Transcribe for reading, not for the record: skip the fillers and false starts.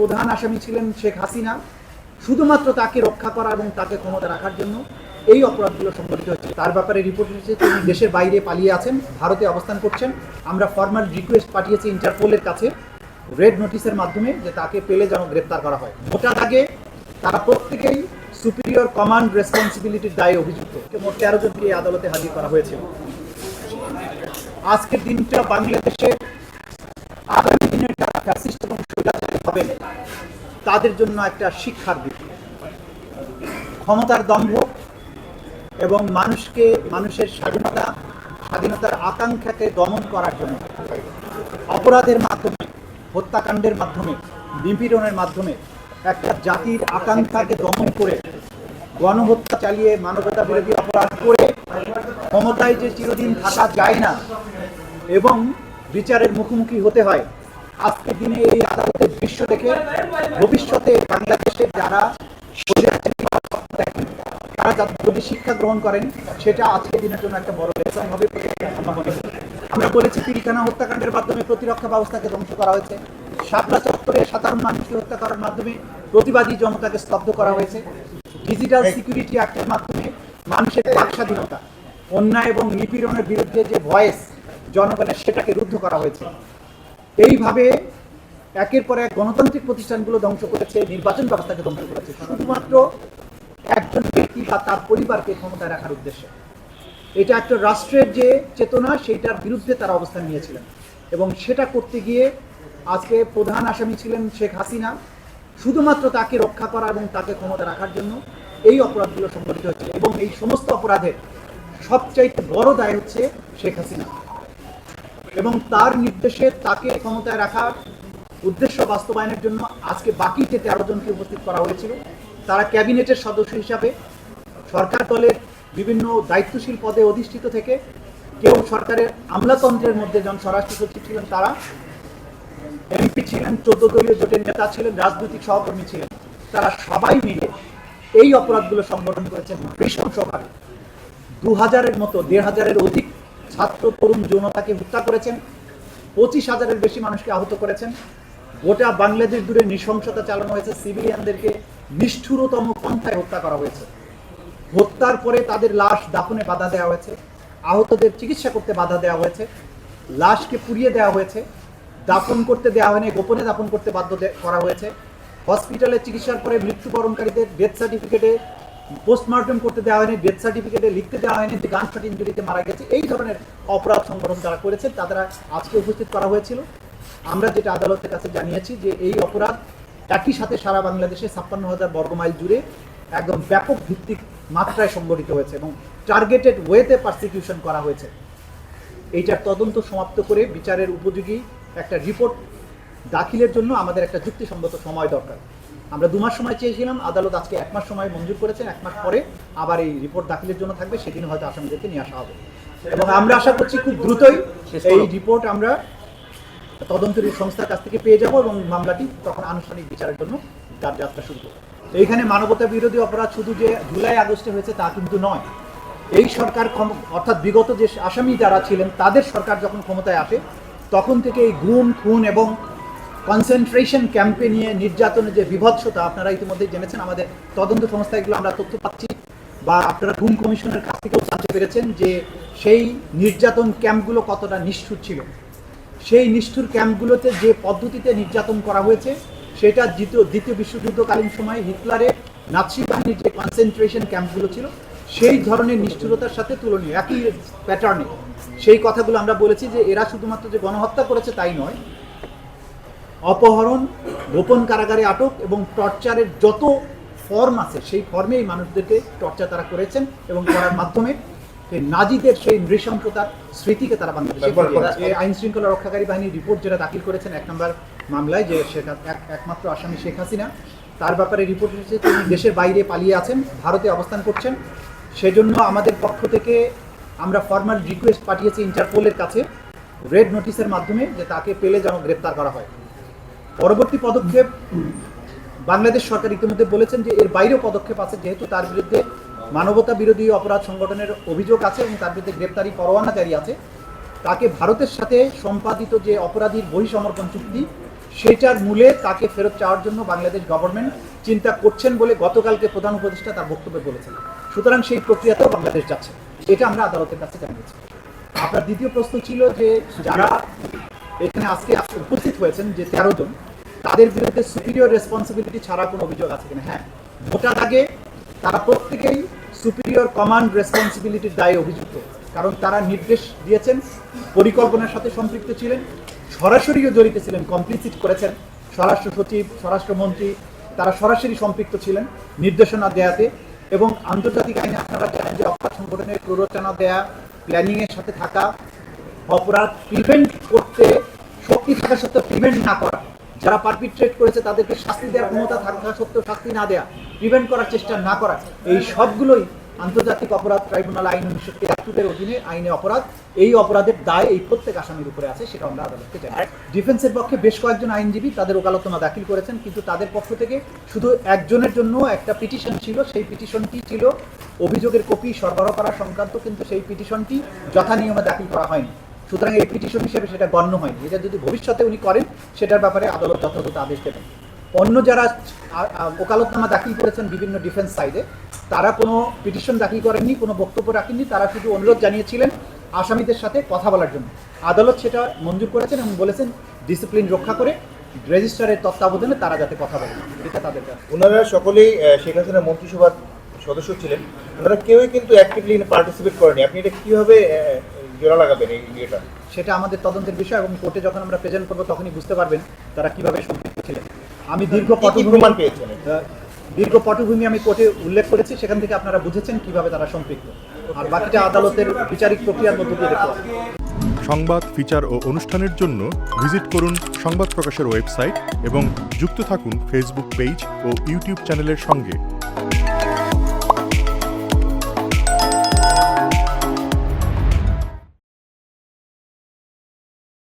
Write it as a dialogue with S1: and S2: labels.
S1: প্রধান আসামি ছিলেন শেখ হাসিনা, শুধুমাত্র তাকে রক্ষা করা এবং তাকে ক্ষমতা রাখার জন্য এই অপরাধগুলো সংঘটিত হচ্ছে। তার ব্যাপারে রিপোর্ট এসেছে তিনি দেশের বাইরে পালিয়ে আছেন, ভারতে অবস্থান করছেন। আমরা ফর্মাল রিকোয়েস্ট পাঠিয়েছি ইন্টারপোলের কাছে রেড নোটিশের মাধ্যমে যে তাকে পেলে যেন গ্রেপ্তার করা হয়। মোটা দাগে তারা প্রত্যেকেই সুপিরিয়র কমান্ড রেসপন্সিবিলিটির দায়ে অভিযুক্ত। মোট 13 জনকে এই আদালতে হাজির করা হয়েছিল। আজকের দিনটা বাংলাদেশের আগামী দিনের যারা ফ্যাসিস্ট এবং স্বৈরাচারী হবেন তাদের জন্য একটা শিক্ষার দিক। ক্ষমতার দম্ভ এবং মানুষের স্বাধীনতার আকাঙ্ক্ষাকে দমন করার জন্য অপরাধের মাধ্যমে, হত্যাকাণ্ডের মাধ্যমে, নিপীড়নের মাধ্যমে একটা জাতির আকাঙ্ক্ষাকে দমন করে গণহত্যা চালিয়ে মানবতা বিরোধী অপরাধ করে ক্ষমতায় যে চিরদিন থাকা যায় না এবং বিচারের মুখোমুখি হতে হয়, আজকের দিনে এই আদালতের দৃশ্য দেখে ভবিষ্যতে বাংলাদেশের যারা তারা যদি শিক্ষা গ্রহণ করেন সেটা আজকের দিনের জন্য একটা বড় লেসন হবে। আমরা বলেছি পিলখানা হত্যাকাণ্ডের মাধ্যমে প্রতিরক্ষা ব্যবস্থাকে ধ্বংস করা হয়েছে, শাপলা চত্বরে সাধারণ মানুষকে হত্যা করার মাধ্যমে প্রতিবাদী জনতাকে স্তব্ধ করা হয়েছে, ডিজিটাল সিকিউরিটি অ্যাক্টের মাধ্যমে মানুষের বাক স্বাধীনতা, অন্যায় এবং নিপীড়নের বিরুদ্ধে যে ভয়েস জনগণের সেটাকে রুদ্ধ করা হয়েছে। এইভাবে একের পর এক গণতান্ত্রিক প্রতিষ্ঠানগুলো ধ্বংস করেছে, নির্বাচন ব্যবস্থাকে ধ্বংস করেছে শুধুমাত্র একজন ব্যক্তি বা তার পরিবারকে ক্ষমতায় রাখার উদ্দেশ্যে। এটা একটা রাষ্ট্রের যে চেতনা সেইটার বিরুদ্ধে তারা অবস্থান নিয়েছিলেন এবং সেটা করতে গিয়ে আজকে প্রধান আসামি ছিলেন শেখ হাসিনা, শুধুমাত্র তাকে রক্ষা করা এবং তাকে ক্ষমতা রাখার জন্য এই অপরাধগুলো সংঘটিত হচ্ছে এবং এই সমস্ত অপরাধের সবচাইতে বড় দায় হচ্ছে শেখ হাসিনা এবং তার নির্দেশে তাকে ক্ষমতায় রাখার উদ্দেশ্য বাস্তবায়নের জন্য আজকে বাকি যে 13 জনকে উপস্থিত করা হয়েছিল তারা ক্যাবিনেটের সদস্য হিসাবে সরকার দলের বিভিন্ন দায়িত্বশীল পদে অধিষ্ঠিত থেকে কেউ সরকারের আমলাতন্ত্রের মধ্যে যেমন স্বরাষ্ট্র সচিব ছিলেন, তারা এমপি ছিলেন, 14 দলীয় জোটের নেতা ছিলেন, রাজনৈতিক সহকর্মী ছিলেন, তারা সবাই মিলে এই অপরাধগুলো সংগঠন করেছেন নৃশংসভাবে। 2000-এর মতো 1500-এর অধিক ছাত্র তরুণ জনতাকে হত্যা করেছেন, 25,000-এর বেশি মানুষকে আহত করেছেন। গোটা বাংলাদেশ জুড়ে নৃশংসতা চালানো হয়েছে, সিভিলিয়ানদেরকে নিষ্ঠুরতম পন্থায় হত্যা করা হয়েছে। হত্যার পরে তাদের লাশ দাফনে বাধা দেওয়া হয়েছে, আহতদের চিকিৎসা করতে বাধা দেওয়া হয়েছে, লাশকে পুড়িয়ে দেওয়া হয়েছে, দাফন করতে দেওয়া হয়নি, গোপনে দাফন করতে বাধ্য করা হয়েছে। হসপিটালে চিকিৎসার পরে মৃত্যুবরণকারীদের ডেথ সার্টিফিকেটে পোস্টমর্টম করতে দেওয়া হয়নি, ডেথ সার্টিফিকেটে লিখতে দেওয়া হয়নি যে গানশট ইনজুরিতে মারা গেছে। এই ধরনের অপরাধ সংগঠন যারা করেছে তারা আজকে উপস্থিত করা হয়েছিল। আমরা যেটা আদালতের কাছে জানিয়েছি যে এই অপরাধ একই সাথে সারা বাংলাদেশে 56,000 বর্গমাইল জুড়ে একদম ব্যাপক ভিত্তিক মাত্রায় সংগঠিত হয়েছে এবং টার্গেটেড ওয়েতে পারসিকিউশন করা হয়েছে। এইটার তদন্ত সমাপ্ত করে বিচারের উপযোগী একটা রিপোর্ট দাখিলের জন্য আমাদের একটা যুক্তিসঙ্গত সময় দরকার। আমরা 2 মাস সময় চেয়েছিলাম, আদালত আজকে 1 মাস সময় মঞ্জুর করেছেন। 1 মাস পরে আবার এই রিপোর্ট দাখিলের জন্য থাকবে, সেদিন হয়তো আসামিদেরকে নিয়ে আসা হবে এবং আমরা আশা করছি খুব দ্রুতই এই রিপোর্ট আমরা তদন্তের সংস্থার কাছ থেকে পেয়ে যাব এবং মামলাটি তখন আনুষ্ঠানিক বিচারের জন্য তার যাত্রা শুরু করবে। এইখানে মানবতা বিরোধী অপরাধ শুধু যে জুলাই আগস্টে হয়েছে তা কিন্তু নয়। এই সরকার অর্থাৎ বিগত যে আসামি যারা ছিলেন তাদের সরকার যখন ক্ষমতায় আসে তখন থেকে এই গুম, খুন এবং কনসেন্ট্রেশন ক্যাম্পে নিয়ে নির্যাতনের যে বিভৎসতা আপনারা ইতিমধ্যেই জেনেছেন। আমাদের তদন্ত সংস্থা এগুলো আমরা তথ্য পাচ্ছি বা আপনারা গুম কমিশনের কাছ থেকেও জানতে পেরেছেন যে সেই নির্যাতন ক্যাম্পগুলো কতটা নিষ্ঠুর ছিল। সেই নিষ্ঠুর ক্যাম্পগুলোতে যে পদ্ধতিতে নির্যাতন করা হয়েছে সেটা দ্বিতীয় বিশ্বযুদ্ধকালীন সময়ে হিটলারের নাৎসি বাহিনীর যে কনসেন্ট্রেশন ক্যাম্পগুলো ছিল সেই ধরনের নিষ্ঠুরতার সাথে তুলনীয়, একই প্যাটার্নে। সেই কথাগুলো আমরা বলেছি যে এরা শুধুমাত্র যে গণহত্যা করেছে তাই নয়, অপহরণ, গোপন কারাগারে আটক এবং টর্চারের যত ফর্ম আছে সেই ফর্মে এই মানুষদেরকে টর্চার তারা করেছেন এবং করার মাধ্যমে নাজিদের সেই নৃশংসতার স্মৃতিকে তারা বাংলাদেশে আইন শৃঙ্খলা রক্ষাকারী বাহিনীর রিপোর্ট যেটা দাখিল করেছেন 1 নম্বর মামলায় যে একমাত্র আসামি শেখ হাসিনা, তার ব্যাপারে রিপোর্ট এসেছে তিনি দেশের বাইরে পালিয়ে আছেন, ভারতে অবস্থান করছেন। সেজন্য আমাদের পক্ষ থেকে আমরা ফর্মাল রিকোয়েস্ট পাঠিয়েছি ইন্টারপোলের কাছে রেড নোটিশের মাধ্যমে যে তাকে পেলে যেন গ্রেপ্তার করা হয়। পরবর্তী পদক্ষেপ বাংলাদেশ সরকার ইতিমধ্যে বলেছেন যে এর বাইরেও পদক্ষেপ আছে, যেহেতু তার বিরুদ্ধে মানবতা বিরোধী অপরাধ সংগঠনের অভিযোগ আছে এবং তার বিরুদ্ধে গ্রেপ্তারি পরোয়ানা জারি আছে। তাকে ভারতের সাথে সম্পাদিত যে অপরাধীর বহিঃসমর্পণ চুক্তি সেইটার মূলে তাকে ফেরত চাওয়ার জন্য বাংলাদেশ গভর্নমেন্ট চিন্তা করছেন বলে গতকালকে প্রধান উপদেষ্টা তার বক্তব্যে বলেছেন। সুতরাং সেই প্রক্রিয়াতেও বাংলাদেশ যাচ্ছে, এটা আমরা আদালতের কাছে জানিয়েছি। আপনার দ্বিতীয় প্রশ্ন ছিল যে যারা এখানে আজকে উপস্থিত হয়েছেন যে 13 জন, তাদের বিরুদ্ধে সুপিরিয়র রেসপন্সিবিলিটি ছাড়া কোনো অভিযোগ আছে কিনা। হ্যাঁ, ভোটার আগে তারা প্রত্যেকেই সুপিরিয়র কমান্ড রেসপন্সিবিলিটির দায়ে অভিযুক্ত, কারণ তারা নির্দেশ দিয়েছেন, পরিকল্পনার সাথে সম্পৃক্ত ছিলেন, সরাসরিও জড়িত ছিলেন, কমপ্লিসিট করেছেন। স্বরাষ্ট্র সচিব, স্বরাষ্ট্রমন্ত্রী তারা সরাসরি সম্পৃক্ত ছিলেন নির্দেশনা দেয়াতে, এবং আন্তর্জাতিক আইনে আপনারা জানেন যে অপরাধ সংগঠনের প্ররোচনা দেয়া, প্ল্যানিংয়ের সাথে থাকা, অপরাধ প্রিভেন্ট করতে শক্তি থাকা সত্ত্বেও প্রিভেন্ট না করা, যারা পারপিট্রেট করেছে তাদেরকে শাস্তি দেওয়ার ক্ষমতা থাকা সত্ত্বেও শাস্তি না দেয়া, প্রিভেন্ট করার চেষ্টা না করা, এই সবগুলোই আন্তর্জাতিক অপরাধ ট্রাইব্যুনাল আইন 1973 অধীনে আইনে অপরাধ। এই অপরাধের দায় এই প্রত্যেক আসামির উপরে আছে, সেটা আমরা আদালতকে জানাই। ডিফেন্সের পক্ষে বেশ কয়েকজন আইনজীবী তাদের ওকালতনামা দাখিল করেছেন, কিন্তু তাদের পক্ষ থেকে শুধু একজনের জন্য একটা পিটিশন ছিল, সেই পিটিশনটি ছিল অভিযোগের কপি সরবরাহ করা সংক্রান্ত, কিন্তু সেই পিটিশনটি যথানিয়মে দাখিল করা হয়নি। সুতরাং এই পিটিশন হিসেবে সেটা গণ্য হয়নি। এটা যদি ভবিষ্যতে উনি করেন সেটার ব্যাপারে আদালত যথাযথ আদেশ দেবেন। অন্য যারা ওকালতনামা দাখিল করেছেন বিভিন্ন ডিফেন্স সাইডে, তারা কোনো পিটিশন দাখিল করেননি, কোনো বক্তব্য রাখেননি, তারা শুধু অনুরোধ জানিয়েছিলেন আসামিদের সাথে কথা বলার জন্য। আদালত সেটা মঞ্জুর করেছেন এবং বলেছেন ডিসিপ্লিন রক্ষা করে রেজিস্ট্রারের তত্ত্বাবধানে তারা যাতে কথা বলেন, এটা তাদের কাছে।
S2: ওনারা সকলেই শেখ হাসিনা মন্ত্রিসভার সদস্য ছিলেন, ওনারা কেউই কিন্তু অ্যাক্টিভলি পার্টিসিপেট করেনি। আপনি এটা কীভাবে জোড়া লাগাবেন এই ইয়েটা?
S1: সেটা আমাদের তদন্তের বিষয়, এবং কোর্টে যখন আমরা প্রেজেন্ট করবো তখনই বুঝতে পারবেন তারা কিভাবে সম্পৃক্ত ছিলেন। আমি দীর্ঘ পটভূমি আমি কোর্টে উল্লেখ করেছি, সেখান থেকে আপনারা বুঝেছেন কিভাবে তারা সম্পৃক্ত, আর বাকিটা আদালতের বিচারিক প্রক্রিয়ার মধ্য দিয়ে দেখতে হবে।
S3: সংবাদ, ফিচার ও অনুষ্ঠানের জন্য ভিজিট করুন সংবাদ প্রকাশের ওয়েবসাইট এবং যুক্ত থাকুন ফেসবুক পেজ ও ইউটিউব চ্যানেলের সঙ্গে।